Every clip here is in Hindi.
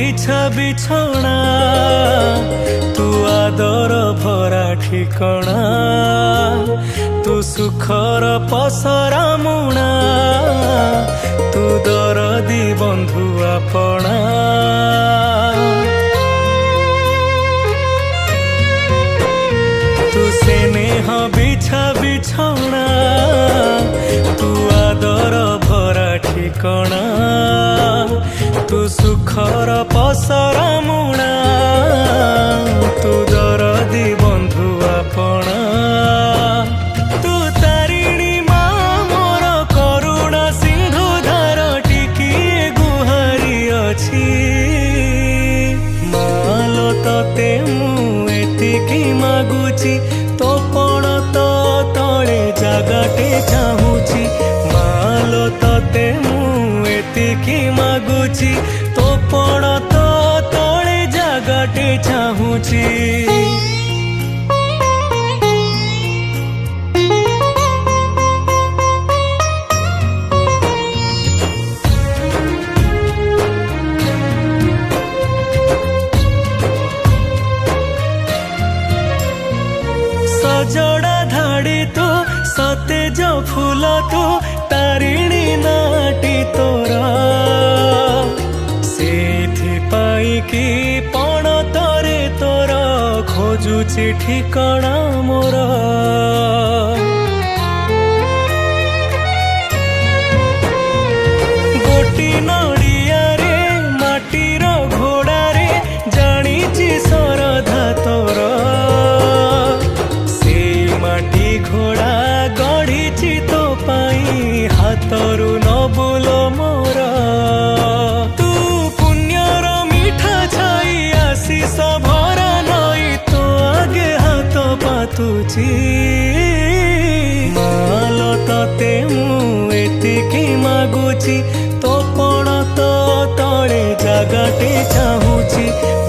ବିଛା ବିଛଣା ତୁ ଆଦର ଭରା ଠିକଣା ତୁ ସୁଖର ପସରା ମୁଣା ତୁ ଦରଦି ବନ୍ଧୁ ଆପଣା तू स्नेह बिछा बिछौना तू आदर भरा ठिकଣା तू सुखर पसरा मुणा तू दरदी बंधु आपणा तू तारिणी मा मोर करुणा सिंधु धार टिकिए गुहारी अछि मालो तते मु एतिकी मागुची तो पण तो तले जगाटे चाहूची मालो तते मु एतिकी मागुची तो पण तो तले जगाटे चाहूची सजड़ा धाड़ी तू सतेज फूल तू तारिणी नाटी तोरा सेथिपाई की पण तरे तोरा खोजुची ठिकଣା मोर गोटी नड़िया रे माटीर घोड़ा रे जानिची सरधा तोरा घोड़ा गढ़ी तो पाई हाथरू न बोलो मोर तू पुण्यर मीठा छाई आशीष भरा नई तो आगे हाथ पातुची मालो तते मु एतिकी मागुची तो पण तो तले जगाटे चाहूची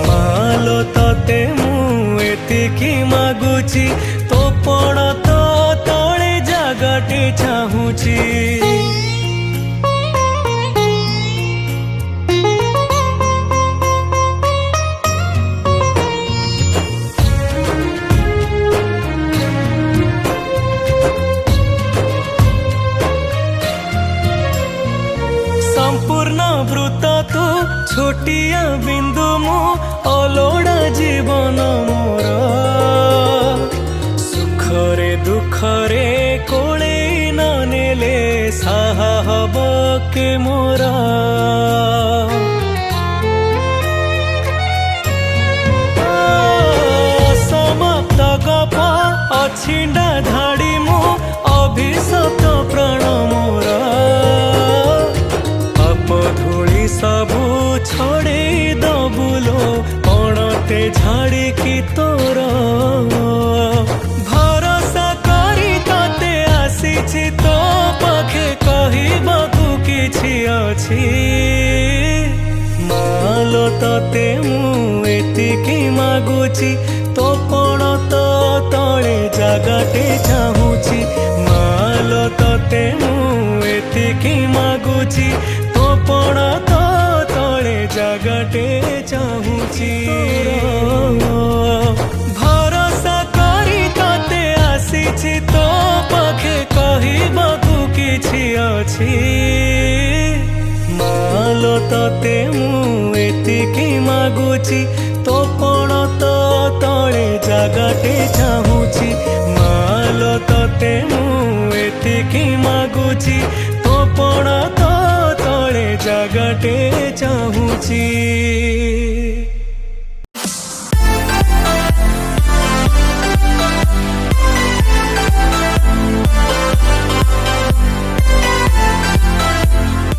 मालो तते मु एतिकी मागुची तो पण तो तले जगाटे चाहूची संपूर्ण वृत्त तू छोटिया बिंदु मु अलोड़ा जीवन मोर सुखरे दुखरे कोले न नेले साहा हब के मोरा समाप्त गप अछिंडा धाड़ी मु अभिशप्त प्राण मोरा अपधूली सबू छोड़े दबुलो पणते झाड़ी की तोर भरोसा करी तते आसीछि तो पाखे कहिबाकू किछि अछि मालो तते मु एतिकी मागुची तो पण तो तले जगाटे चाहूची मालो तते मु एतिकी मागुची तो पण तो तले जगाटे चाहूची भरोसा करी तते आसीछि तो पाखे कहिबाकू किछि अछि मालो तते मु एतिकी मागुची तो पण तो तले जगाटे चाहूची मालो तते मु एतिकी मागुची तो पण तो तले जगाटे चाहूची।